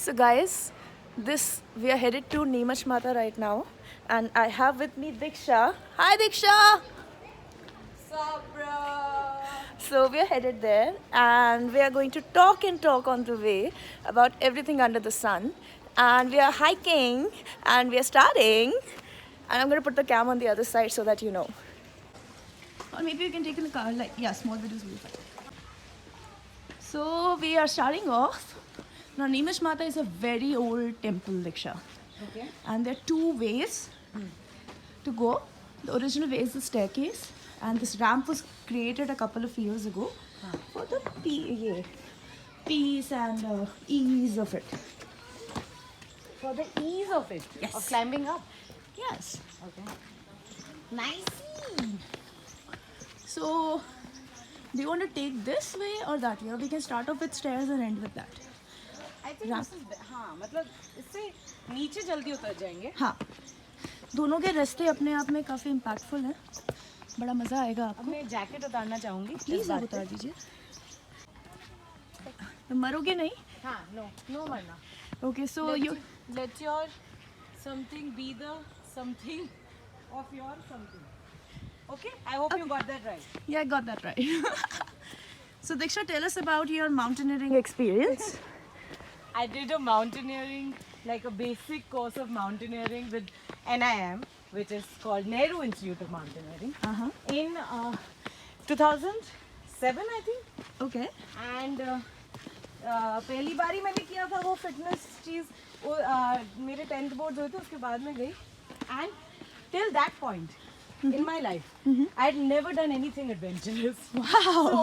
So guys, we are headed to Neemach Mata right now, and I have with me Diksha. Hi Diksha! Sup, bro? So we are headed there, and we are going to talk and talk on the way about everything under the sun. And we are hiking, and we are starting. And I'm gonna put the cam on the other side so that you know. Or maybe you can take in the car, like yeah, small videos will be fine. So we are starting off. Now Neemish Mata is a very old temple, Diksha. Okay. And there are two ways to go. The original way is the staircase, and this ramp was created a couple of years ago for the peace and ease of it. For the ease of it. Yes. Of climbing up. Yes. Okay. Nice. So, do you want to take this way or that way? Or we can start off with stairs and end with that. I think this is हाँ मतलब इससे नीचे जल्दी उतर जाएंगे. हाँ, दोनों के रास्ते अपने आप में काफ़ी इम्पैक्टफुल हैं. बड़ा मज़ा आएगा अब आपको. मैं जैकेट उतारना चाहूँगी. प्लीज़ आप उतार दीजिए. मरोगे नहीं? हाँ, no मरना. Okay, so Let your something be the something of your something. Okay? I hope you got that right. Yeah, I got that right. So Diksha, tell us about your mountaineering experience. I did a mountaineering, like a basic course of mountaineering with NIM, which is called Nehru Institute of Mountaineering, in 2007, I think. Okay. And पहली बारी मैंने किया था वो fitness चीज़ वो मेरे 10th board हुए थे उसके बाद में गई. And till that point in my life, I had never done anything adventurous. Wow. So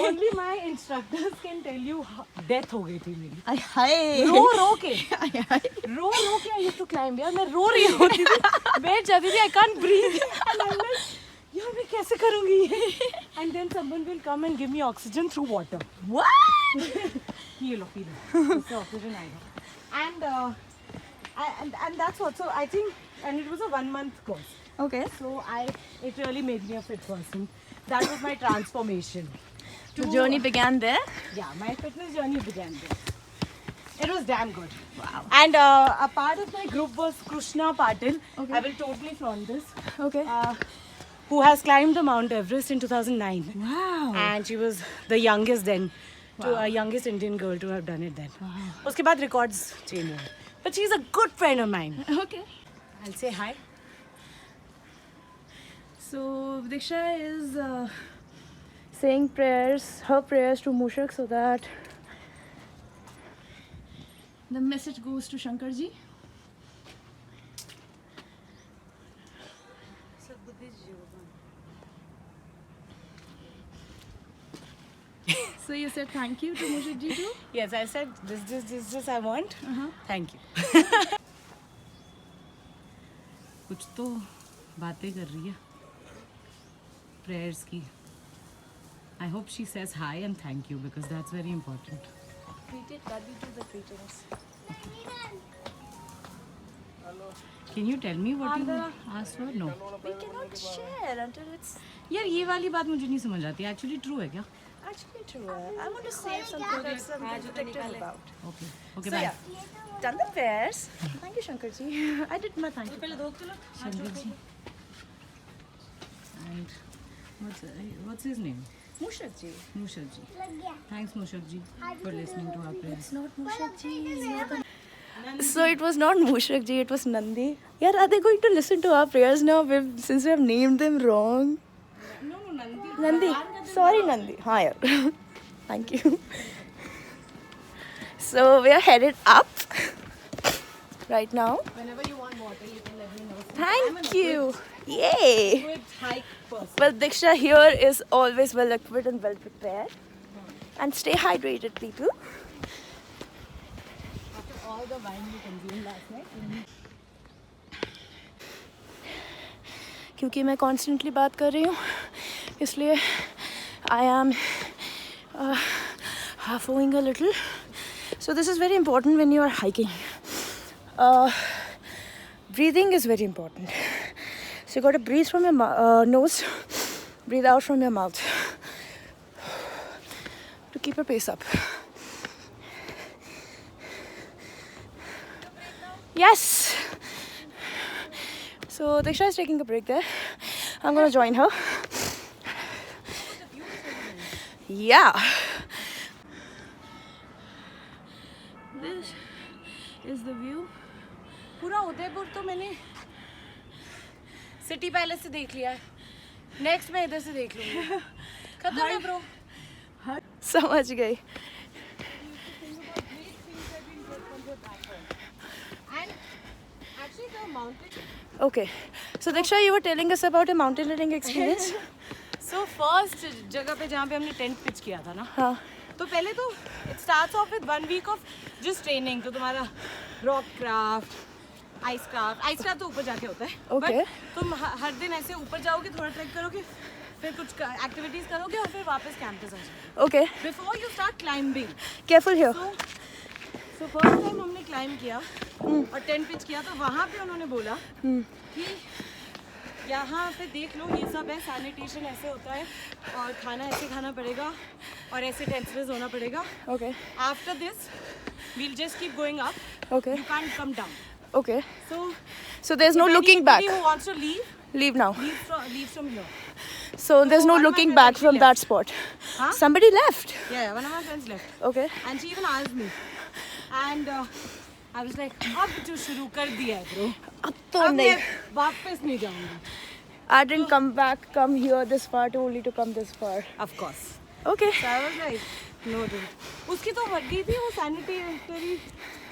only my instructors can tell you how death हो गई थी मेरी. Hi. रो के I used to climb यार मैं रो रही होती थी बैठ जाती थी. I can't breathe and I'm like यार मैं कैसे करूँगी ये. And then someone will come and give me oxygen through water. What? ये लो इससे oxygen आएगा. And that's what. So I think, and it was a 1 month course. Okay. So it really made me a fit person. That was my transformation. The journey began there. Yeah, my fitness journey began there. It was damn good. Wow. And a part of my group was Krishna Patil. Okay. I will totally flaunt this. Okay. Who has climbed the Mount Everest in 2009. Wow. And she was the youngest then. Youngest Indian girl to have done it then. Wow. उसके बाद records change हुए. But she's a good friend of mine. Okay. I'll say hi. So Diksha is saying her prayers to Mushak so that the message goes to Shankarji. So you said thank you to Mushakji too? Yes, I said this I want. Thank you. कुछ तो बातें कर रही है prayers की. I hope she says hi and thank you because that's very important. the greetings. Can you tell me what you asked for? No. We cannot share until it's यार ये वाली बात मुझे नहीं समझ आती. Actually true है क्या? actually true. I want to save something that's protective about. Okay. Okay, So bye. yeah, done the prayers. Thank you, Shankarji. I did my thank you. Shankarji. And what's his name? Mushakji. Mushakji. Thanks Mushakji for listening to our prayers. It's not Mushakji. So it was not Mushakji, it was Nandi. Yeah, are they going to listen to our prayers now since we have named them wrong? No, Nandi. Nandi. Sorry, Nandi. Hi. Thank you. So we are headed up right now. Whenever you want water, you can let me know. Thank you. Yay. Good hike person. Well, Diksha here is always well equipped and well prepared. And stay hydrated, people. After all the wine you consumed last night. क्योंकि मैं constantly बात कर रही हूँ इसलिए I am half-owing a little. So this is very important when you are hiking. Breathing is very important. So you got to breathe from your nose, breathe out from your mouth to keep your pace up. Yes. So Diksha is taking a break there. I'm gonna join her. Yeah. This is the view. पूरा उदयपुर तो मैंने city palace से देख लिया है. Next मैं इधर से देख लूँगी. खत्म है ब्रो. समझ गई. And actually the mountain. Okay. So Diksha, you were telling us about a mountaineering experience. So first जगह पे जहाँ पे हमने टेंट पिच किया था ना. हाँ. तो पहले तो it starts off with 1 week of just training. तो तुम्हारा रॉक क्राफ्ट, आइस क्राफ्ट तो ऊपर जाके होता है. Okay. But तुम हर दिन ऐसे ऊपर जाओगे, थोड़ा ट्रैक करोगे, फिर कुछ एक्टिविटीज करोगे और फिर वापस कैंप पे जाओगे. Okay. Before you start climbing. Careful here. So first time हमने क्लाइंब किया और टेंट पिच किया तो वहाँ पे उन्होंने बोला कि यहाँ पे देख लो ये सब है, सैनिटेशन ऐसे होता है और खाना ऐसे खाना पड़ेगा और ऐसे टेंसलेस होना पड़ेगा. Okay. After this, we'll just keep going up. Okay. You can't come down. Okay. So there's no looking back. Anybody who wants to leave, Leave now. leave from here. So there's no one of my looking friends back actually from that left. spot. Huh? Somebody left. Yeah, one of my friends left. Okay. And she even asked me. And I was like, अब जो शुरू कर दिया है bro. अब तो अब नहीं. मैं वापस नहीं जाऊंगी. I didn't come here this far to only to come this far. Of course. Okay. So I was like, no dude. उसकी तो हट गई थी वो सैनिटरी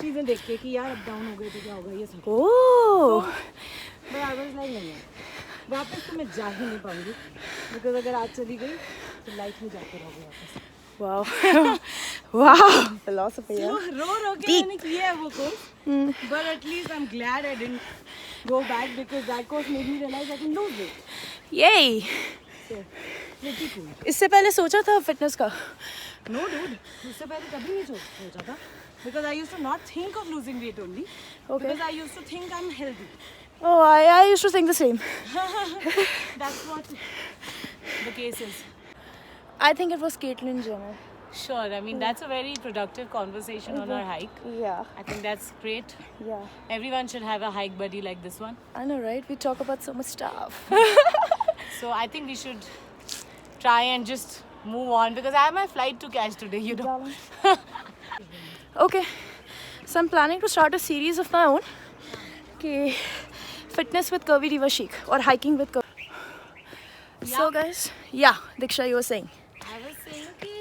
चीजें देख के कि यार अब डाउन हो गए तो क्या होगा ये सब. Oh. But I was like नहीं वापस तो मैं जा ही नहीं पाऊंगी बिकॉज अगर आज चली गई तो लाइफ में जाके रहोगे वापस. Wow. Wow. Philosophy. So, Yeah. रो के मैंने किया है वो course but at least I'm glad I didn't go back because that course made me realize I can lose weight. Yay. So pretty cool. इससे पहले सोचा था फिटनेस का. No dude, उससे पहले कभी नहीं सोचा था because I used to not think of losing weight only. Okay. Because I used to think I'm healthy. Oh, I used to think the same. That's what the case is. I think it was Caitlyn Jenner. Sure, I mean that's a very productive conversation on our hike. Yeah. I think that's great. Yeah. Everyone should have a hike buddy like this one. I know, right? We talk about so much stuff. So I think we should try and just move on because I have my flight to catch today, you know. Okay. So I'm planning to start a series of my own. Okay. Fitness with Curvy Diva Chic or hiking with Curvy. So guys, yeah, Diksha, you were saying. I was saying कि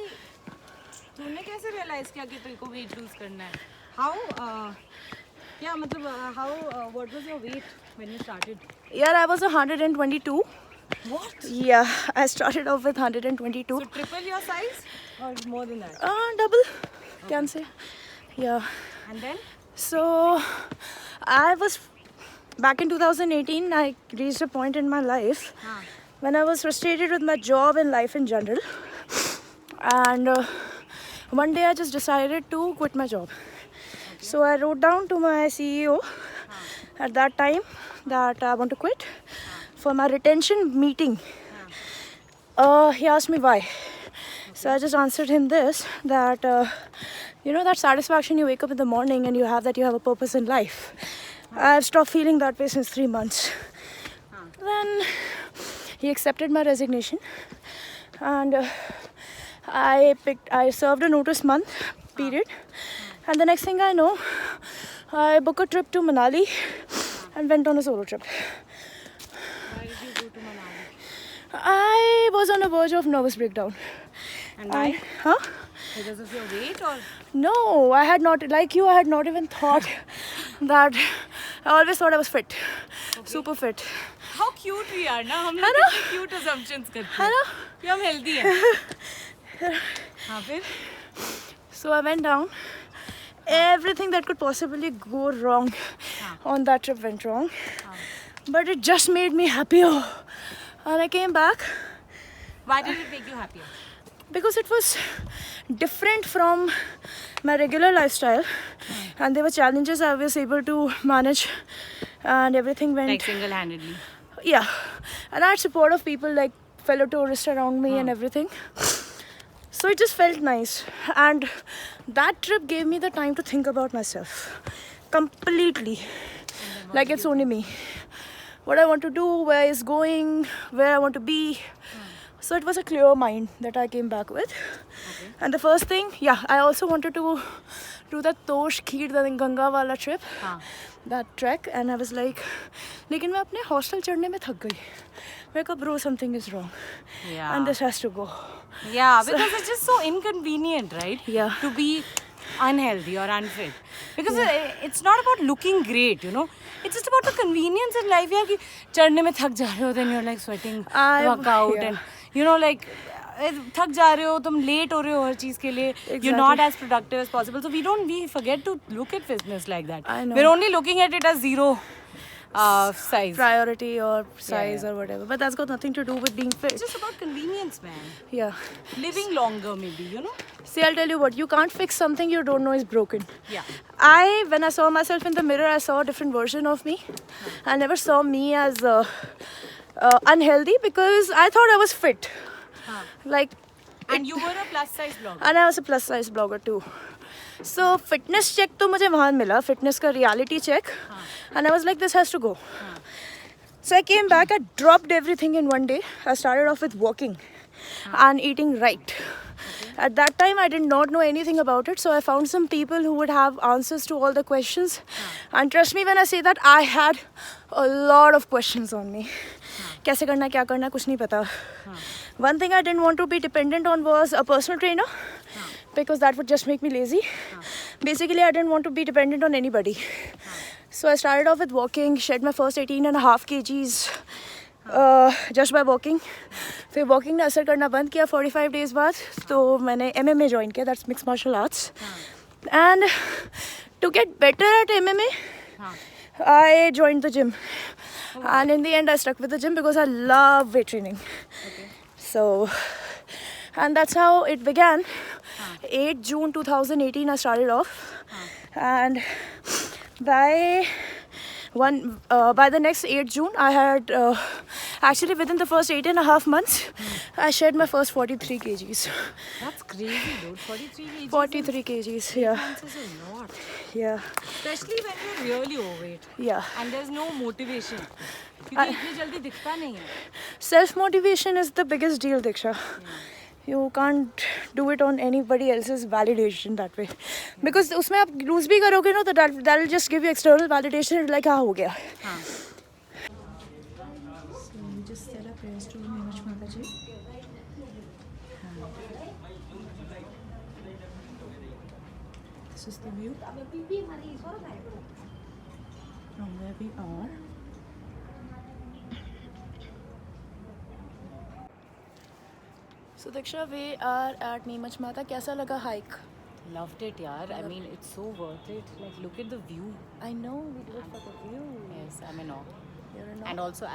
तूने कैसे realize किया कि तेरे को weight lose करना है? How क्या मतलब what was your weight when you started? Yeah, I was 122. What? Yeah, I started off with 122. So triple your size or more than that? Double, can say. Yeah. And then? So I was back in 2018. I reached a point in my life when I was frustrated with my job and life in general. And one day I just decided to quit my job. So I wrote down to my CEO at that time that I want to quit. For my retention meeting, he asked me why. So I just answered him this, that you know that satisfaction you wake up in the morning and you have that you have a purpose in life. I've stopped feeling that way since 3 months. Then he accepted my resignation and I served a notice month period, and the next thing I know, I booked a trip to Manali and went on a solo trip. Why did you go to Manali? I was on the verge of nervous breakdown. And why? Huh? Because of your weight or? No, I had not, like you, I had not even thought that. I always thought I was fit, super fit. How cute we are, ना? हम लोग कितने cute assumptions करते हैं. है ना? कि हम healthy हैं. हाँ फिर? So I went down. Everything that could possibly go wrong on that trip went wrong. But it just made me happier. And I came back Why did it make you happier? because it was different from my regular lifestyle. And there were challenges I was able to manage. And everything went... Like single-handedly. Yeah. And I had support of people like fellow tourists around me and everything. So it just felt nice. And that trip gave me the time to think about myself. completely. Like it's only me. What I want to do, where it's going, where I want to be. So it was a clear mind that I came back with. Okay. And the first thing, yeah, I also wanted to do that Tosh Kheer the Ganga wala trip. हाँ. That trek, and I was like, लेकिन मैं अपने hostel चढ़ने में थक गई. मैं कहा, bro, something is wrong. Yeah. And this has to go. Yeah, because it's just so inconvenient, right? Yeah. To be unhealthy or unfit. Because it's not about looking great, you know. It's just about the convenience in life. Yeah, कि चढ़ने में थक जा रहे हो, then you're like sweating, workout, yeah. and you know like थक जा रहे हो, तुम late हो रहे हो हर चीज के लिए. You're not as productive as possible. So we forget to look at fitness like that. I know. We're only looking at it as zero size. Priority or size yeah. or whatever. But that's got nothing to do with being fit. It's just about convenience, man. Yeah. Living longer, maybe, you know. See, I'll tell you what, you can't fix something you don't know is broken. Yeah. When I saw myself in the mirror, I saw a different version of me. I never saw me as unhealthy because I thought I was fit. Like, And you were a plus size blogger. and I was a plus size blogger too. So fitness check तो मुझे वहाँ मिला, fitness का reality check. And I was like, this has to go. So I came back, I dropped everything in one day. I started off with walking and eating right. At that time, I did not know anything about it, so I found some people who would have answers to all the questions. And trust me when I say that, I had a lot of questions on me. कैसे करना, क्या करना, कुछ नहीं पता. One thing I didn't want to be dependent on was a personal trainer, because that would just make me lazy. Basically, I didn't want to be dependent on anybody. So I started off with walking, shed my first 18.5 kgs just by walking. फिर walking ने असर करना बंद किया 45 days बाद. तो मैंने MMA join किया, that's mixed martial arts. And to get better at MMA, I joined the gym. And in the end, I stuck with the gym because I love weight training. So, and that's how it began. 8 June 2018, I started off. And by the next 8 June, I had actually within the first 8.5 months, I shed my first 43 kgs. That's crazy, dude. 43 kgs. 43 kgs, yeah. Months is a lot. Yeah. Especially when you're really overweight. Yeah. And there's no motivation. क्योंकि इतनी जल्दी दिखता नहीं है. Self-motivation is the biggest deal, Diksha. You can't do it on anybody else's validation that way. Because उसमें आप lose भी करोगे ना, तो that'll just give you external validation, like हाँ हो गया. So we just set up prayers to Meemach Mataji. This is the view from where we are. So Diksha, we are at Meemach Mata. कैसा लगा hike? Loved it, yaar. I mean, it's so worth it. Like, look at the view. I know, we did it for the view. Yes, I'm in awe. You're in awe. And also,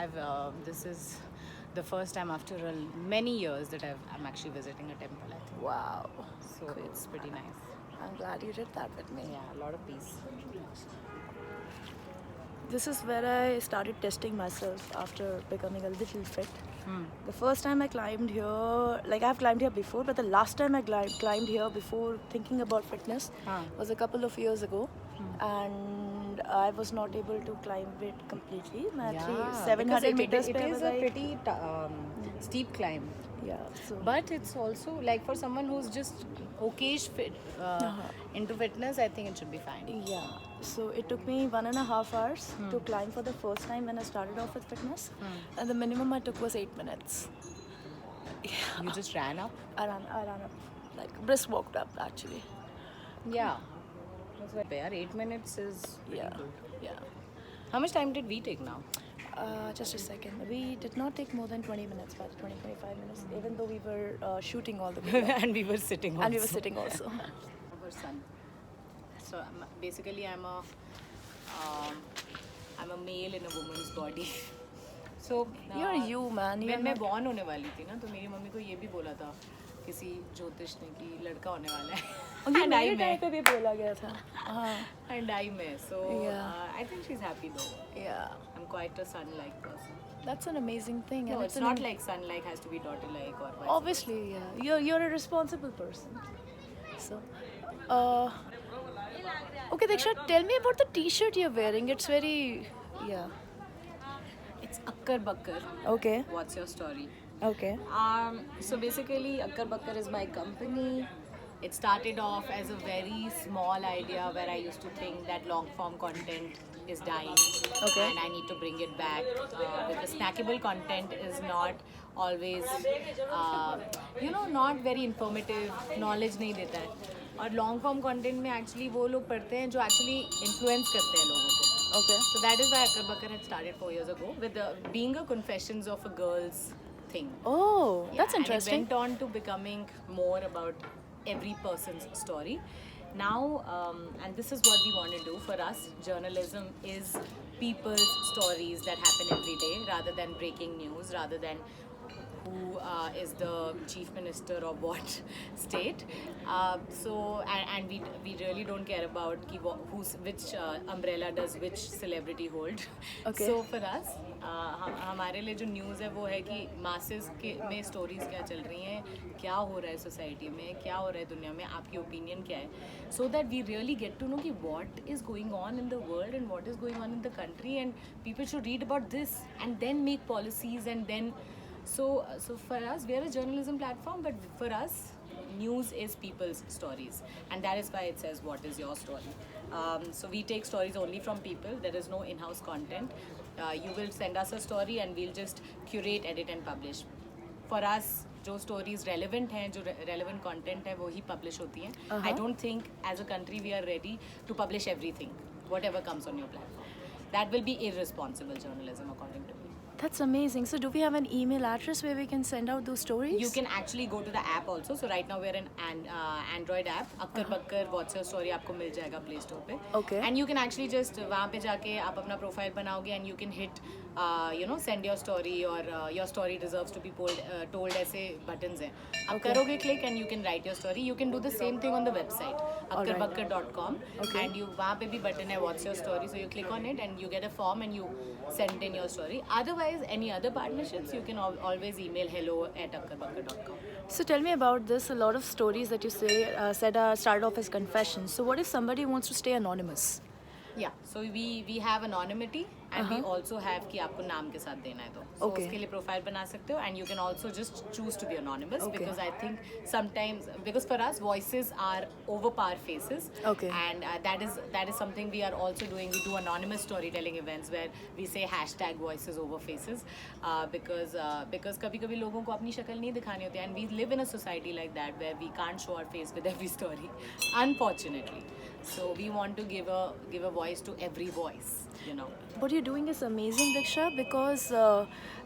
this is the first time after many years that I'm actually visiting a temple, I think. Wow. So it's pretty nice. I'm glad you did that with me. Yeah, a lot of peace. This is where I started testing myself after becoming a little fit. The first time I climbed here, like I've climbed here before, but the last time I climbed here before thinking about fitness was a couple of years ago. And I was not able to climb it completely. Yeah, 700 meters it pe is was a I- pretty steep climb. Yeah, so But it's also like for someone who's just okayish fit into fitness, I think it should be fine. yeah, so it took me 1.5 hours to climb for the first time when I started off with fitness, and the minimum I took was 8 minutes. You just ran up. I ran up, like brisk walked up actually. Yeah. That's what, yaar, 8 minutes is pretty Yeah, good. yeah. How much time did we take now? Just a second. We did not take more than 20 minutes, but 25 minutes, even though we were shooting all the way. And we were sitting. And we were sitting also. Our son. So basically, I'm a male in a woman's body. So You're you, man. You're when मैं not... born होने वाली थी ना, तो मेरी mummy को ये भी बोला था किसी ज्योतिष ने कि लड़का होने वाला है. And I मेरे में. टाइम पे भी बोला गया था. And I में. So Yeah. I think she's happy though. Yeah, I'm quite a son-like person. that's an amazing thing. No, and it's not like son-like has to be daughter-like or vice Obviously, yeah. You're a responsible person. So, Okay, Diksha, tell me about the T-shirt you're wearing. It's very, yeah. It's Akkar Bakkar. Okay, What's your story? okay. So basically, Akkar Bakkar is my company. It started off as a very small idea where I used to think that long form content is dying Okay. and I need to bring it back because snackable content is not always, not very informative, knowledge नहीं देता है और long form content में actually वो लोग पढ़ते हैं जो actually influence करते हैं लोगों को. Okay. So that is why Akkar Bakkar had started 4 years ago with being a confessions of a girl's thing. Oh, Yeah, that's and interesting. it went on to becoming more about every person's story. Now, and this is what we want to do for us, journalism is people's stories that happen every day rather than breaking news, rather than who is the chief minister of what state. And we really don't care about which umbrella does which celebrity hold. Okay. So for us, हमारे लिए जो news है वो है कि masses के में stories क्या चल रही हैं, क्या हो रहा है सोसाइटी में, क्या हो रहा है दुनिया में, आपकी ओपिनियन क्या है, so that we really get to know कि what is going on in the world and what is going on in the country and people should read about this and then make policies and then so for us we are a journalism platform, but for us news is people's stories and that is why it says what is your story. So we take stories only from people. There is no in-house content. You will send us a story and we'll just curate, edit and publish. For us जो stories relevant हैं, जो relevant content है वो ही publish होती हैं. I don't think as a country we are ready to publish everything whatever comes on your platform. That will be irresponsible journalism according to me. That's amazing. So do we have an email address where we can send out those stories? You can actually go to the app also. So right now we're in an Android app. Akkar Bakkar What's Your Story आपको मिल जाएगा Play Store पे. Okay. And you can actually just वहाँ पे जाके आप अपना profile बनाओगे and you can hit send your story or your story deserves to be told ऐसे buttons हैं. आप करोगे click and you can write your story. You can do the same thing on the website akkarbakkar.com. Okay. And वहाँ पे भी button है What's Your Story. So you click on it and you get a form and you send in your story. Otherwise, any other partnerships, you can always email hello@akkarbakkar.com. So tell me about this. A lot of stories that you said started off as confessions. So what if somebody wants to stay anonymous? Yeah, so we have anonymity and we also have कि आपको नाम के साथ देना है तो Okay. उसके लिए प्रोफाइल बना सकते हो and you can also just choose to be anonymous. Okay. Because I think sometimes because for us voices are overpower faces. Okay. And that is something we are also doing. We do anonymous storytelling events where we say #voices over faces because कभी-कभी लोगों को अपनी शक्ल नहीं दिखानी होती and we live in a society like that where we can't show our face with every story, unfortunately. So we want to give a voice to every voice, you know. What you're doing is amazing, Diksha, because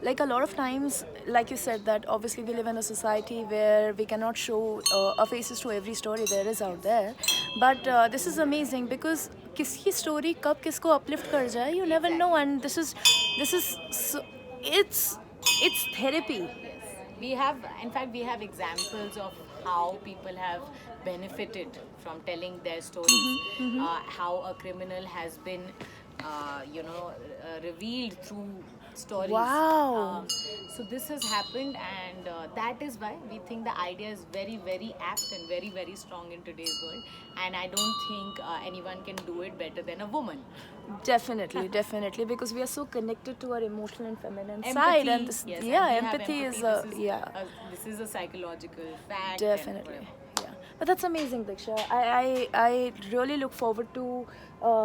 like a lot of times, like you said, that obviously we live in a society where we cannot show our faces to every story there is out there. But this is amazing because किसकी story कब किसको uplift कर जाए, you never know, and this is so, it's therapy. We have examples of how people have benefited from telling their stories. How a criminal has been revealed through stories. Wow. So this has happened and that is why we think the idea is very very apt and very very strong in today's world, and I don't think anyone can do it better than a woman. Definitely, because we are so connected to our emotional and feminine Empathy, side, and this, yes, yeah, and we have empathy is empathy. This is a psychological fact. Definitely. And Yeah. But that's amazing, Diksha. I really look forward to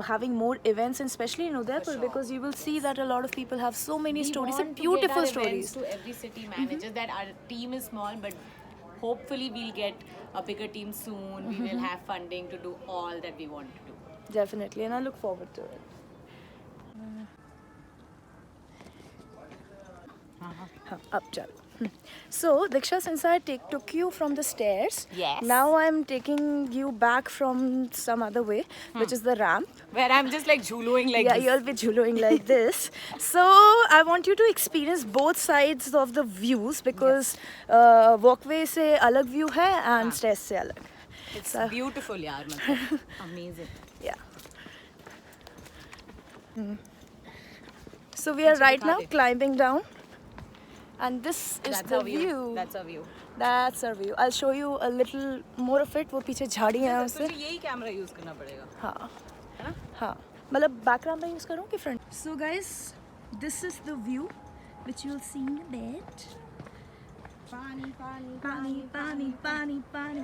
having more events, and especially in Udaipur, sure. because you will see that a lot of people have so many we stories want and to get beautiful our stories. events to every city manager that our team is small, but hopefully we'll get a bigger team soon. We will have funding to do all that we want to do. Definitely, and I look forward to it. Up, chalo. So, Diksha, since I took you from the stairs, Yes. now I'm taking you back from some other way, which is the ramp. Where I'm just like jhuluing like Yeah, this. you'll be jhuluing like this. So I want you to experience both sides of the views because walkway से अलग view है and stairs से अलग. It's beautiful, yaar. Amazing. Yeah. So we are right now climbing down, and this is That's the our view. view. That's our view. That's our view. I'll show you a little more of it. वो पीछे झाड़ियाँ हैं उससे. तुझे यही camera use करना पड़ेगा. हाँ है ना? हाँ मतलब बैकग्राउंड में यूज़ करूँ कि front. So guys, this is the view which you'll see in a bit. पानी पानी पानी पानी पानी पानी.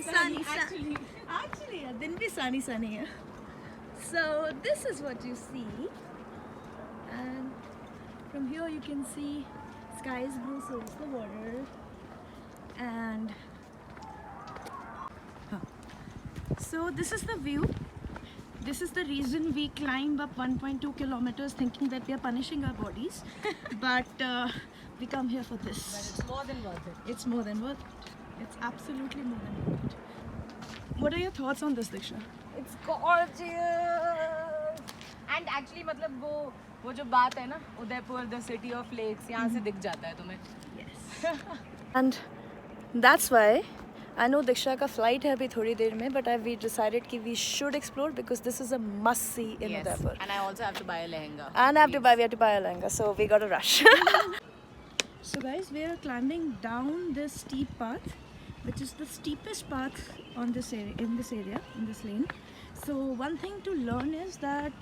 Sunny, sunny. Actually, yeah, दिन भी sunny sunny है. So this is what you see, and from here you can see sky is blue, so is the water, and so this is the view. This is the reason we climb up 1.2 kilometers thinking that we are punishing our bodies, but we come here for this. It's more than worth it. It's more than worth it. It's absolutely more than worth it. What are your thoughts on this, Diksha? It's gorgeous. And actually मतलब वो जो बात है ना, Udaipur the city of lakes, यहाँ से दिख जाता है तुम्हें. Yes. And that's why I know Diksha का flight है अभी थोड़ी देर में, but we decided कि we should explore because this is a must see in Yes. Udaipur. And I also have to buy a lehenga. And we have to buy a lehenga, so we got to rush. So guys, we are climbing down this steep path, which is the steepest path on this area, in this lane. So one thing to learn is that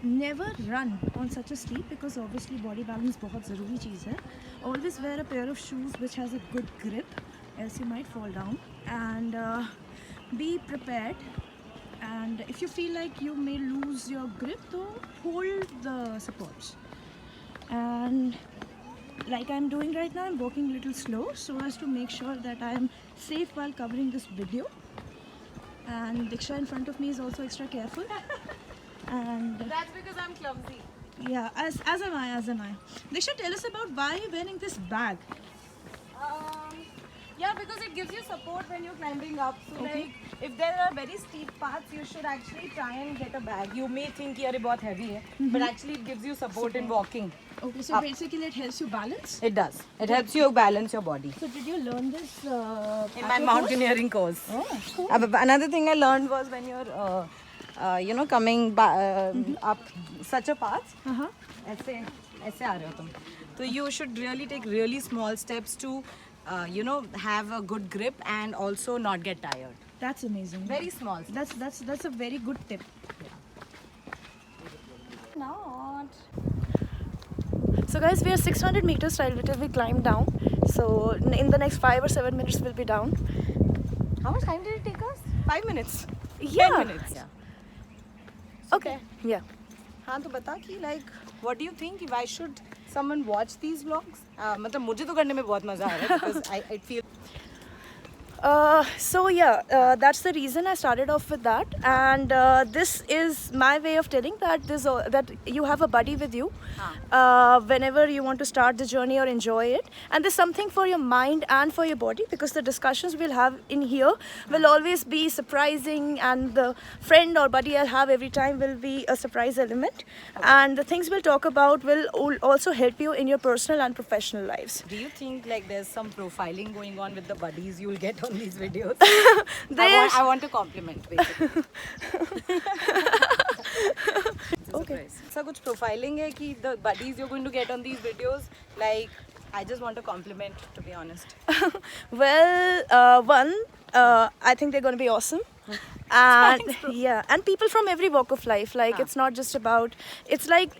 never run on such a steep because obviously body balance बहुत ज़रूरी चीज़ है. Always wear a pair of shoes which has a good grip, else you might fall down. And be prepared. And if you feel like you may lose your grip, though, hold the supports. And like I'm doing right now, I'm walking a little slow so as to make sure that I'm safe while covering this video. And Diksha in front of me is also extra careful. And That's because I'm clumsy. yeah, as am I. Diksha, tell us about why you're wearing this bag. Yeah, because it gives you support when you're climbing up. So Okay. like, if there are very steep paths, you should actually try and get a bag. You may think ये बहुत heavy है, but actually it gives you support in walking. Okay, so basically it helps you balance. It does. It helps you balance your body. So did you learn this In at my your mountaineering course. course? Oh, cool. Another thing I learned was when you're, coming up such a path, Uh-huh. ऐसे आ रहे हो तुम. So you should really take really small steps to, have a good grip and also not get tired. That's amazing. Very small. That's a very good tip. Not. So guys, we are 600 meters till we climb down. So in the next 5 or 7 minutes we'll be down. How much time did it take us? 5 minutes. Yeah. 10 minutes. Yeah. Okay. Yeah. हाँ तो बता कि like what do you think if I should someone watch these vlogs? मतलब मुझे तो करने में बहुत मजा आ रहा है because I feel. So yeah, that's the reason I started off with that, and this is my way of telling that that you have a buddy with you whenever you want to start the journey or enjoy it, and there's something for your mind and for your body because the discussions we'll have in here will always be surprising, and the friend or buddy I'll have every time will be a surprise element, and the things we'll talk about will also help you in your personal and professional lives. Do you think like there's some profiling going on with the buddies you'll get on these videos? I want to compliment basically. Okay. ऐसा कुछ profiling है कि the buddies you're going to get on these videos, like I just want to compliment, to be honest. Well, I think they're going to be awesome. And yeah, and people from every walk of life. Like it's not just about. It's like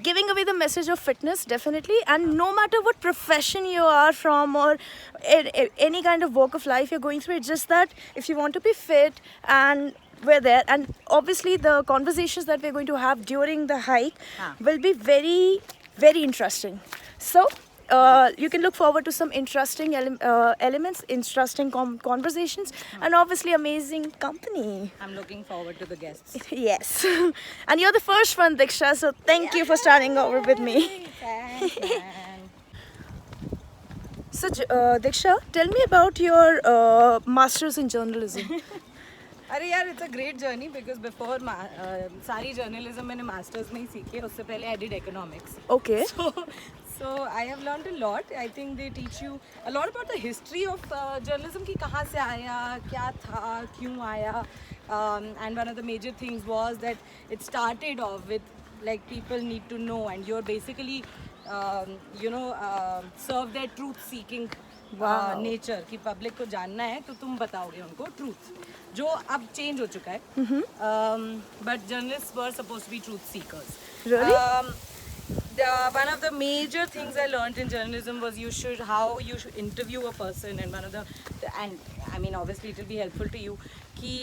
giving away the message of fitness, definitely. And no matter what profession you are from or any kind of walk of life you're going through, it's just that if you want to be fit, and we're there. And obviously, the conversations that we're going to have during the hike will be very, very interesting. So. You can look forward to some interesting elements, interesting conversations, and obviously amazing company. I'm looking forward to the guests. Yes. And you're the first one, Diksha, so thank you for starting over with me. Thanks, man. So, Diksha, tell me about your master's in journalism. अरे यार it's a great journey because before सारी journalism मैंने masters में ही सीखी है. उससे पहले I did economics. Okay. So I have learned a lot. I think they teach you a lot about the history of journalism कि कहाँ से आया, क्या था, क्यों आया. And one of the major things was that it started off with like people need to know, and you're basically serve their truth seeking Wow. Nature कि public को जानना है तो तुम बताओगे उनको ट्रूथ जो अब चेंज हो चुका है but journalist were suppose to be truth seekers Really? one of the major things I learned in journalism was how you should interview a person, and and I mean obviously it will be helpful to you ki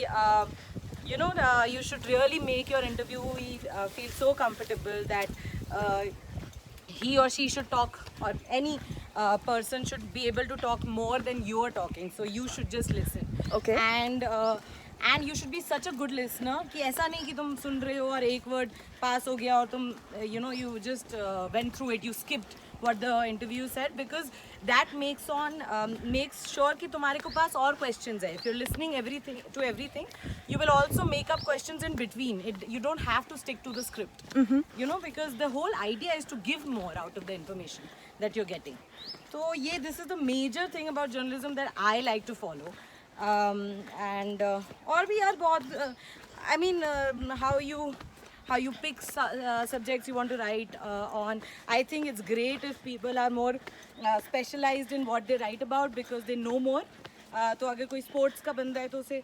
you should really make your interviewee feel so comfortable that he or she should talk, or any person should be able to talk more than you are talking, so you should just listen. Okay. And you should be such a good listener कि ऐसा नहीं कि तुम सुन रहे हो और एक word पास हो गया और तुम you just went through it, you skipped what the interview said, because that makes sure कि तुम्हारे को पास और questions है. If you're listening to everything, you will also make up questions in between. You don't have to stick to the script, because the whole idea is to give more out of the information that you're getting. So this is the major thing about journalism that I like to follow. And or we are बहुत I mean how you pick subjects you want to write on. I think it's great if people are more specialized in what they write about, because they know more. तो अगर कोई sports का बंदा है तो उसे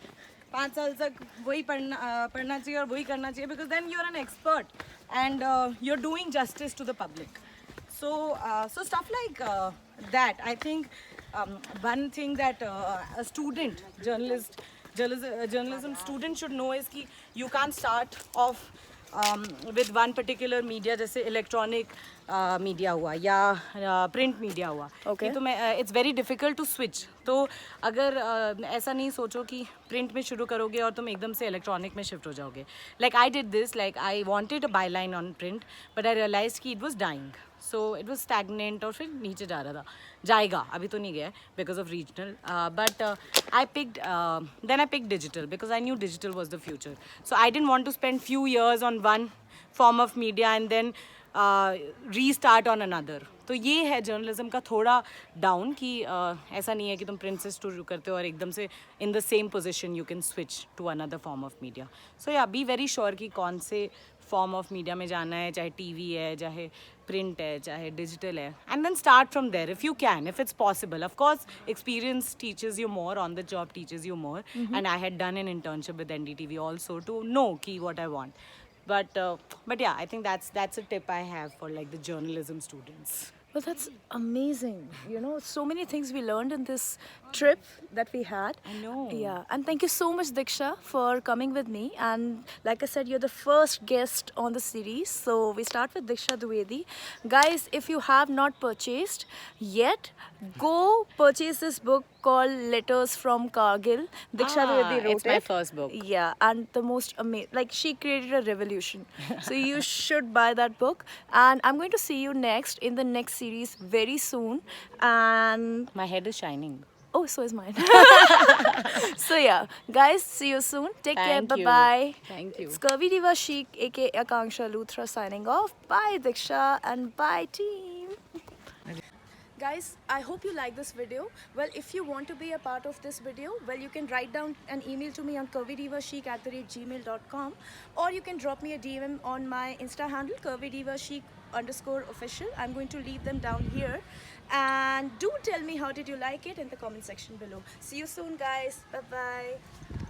5 साल तक वही पढ़ना चाहिए और वही करना चाहिए, because then you're an expert and you're doing justice to the public. So stuff like that. I think one thing that a student, journalism student should know is कि you can't start off with one particular media, जैसे electronic media हुआ या print media हुआ. Okay. तो it's very difficult to switch. तो अगर ऐसा नहीं सोचो कि print में शुरू करोगे और तुम एकदम से electronic में shift हो जाओगे. Like I did this, like I wanted a byline on print, but I realized कि it was dying. So it was stagnant और फिर नीचे जा रहा था. जाएगा, अभी तो नहीं गया because of regional. But then I picked digital because I knew digital was the future. So I didn't want to spend few years on one form of media and then restart on another. तो ये है journalism का थोड़ा down कि ऐसा नहीं है कि तुम प्रिंट से शुरू करते हो और एकदम से in the same position you can switch to another form of media. So या बी वेरी श्योर कि कौन से फॉर्म ऑफ मीडिया में जाना है, चाहे टीवी है, चाहे प्रिंट है, चाहे डिजिटल है, and then start from there if you can, if it's possible. Of course experience teaches you more, on the job teaches you more, and I had done an internship with NDTV also to know ki what I want. But yeah, I think that's a tip I have for like the journalism students. Well, that's amazing. So many things we learned in this trip that we had. I know. Yeah, and thank you so much, Diksha, for coming with me. And like I said, you're the first guest on the series. So we start with Diksha Dwivedi. Guys, if you have not purchased yet, go purchase this book called Letters from Kargil. Diksha Dwivedi wrote it's my first book. Yeah, and the most amazing, like she created a revolution. So you should buy that book. And I'm going to see you next in the next series very soon. And My head is shining. oh, so is mine. So yeah, guys, see you soon. Take care. Thank you. Bye-bye. Thank you. It's Curvy Diva Chic, aka Akanksha Luthra, signing off. Bye, Diksha, and bye, team. Guys, I hope you like this video. Well, if you want to be a part of this video, well, you can write down an email to me on curvydivachic@gmail.com, or you can drop me a DM on my Insta handle, curvydivachic_official. I'm going to leave them down here. And do tell me how did you like it in the comment section below. See you soon, guys. Bye-bye.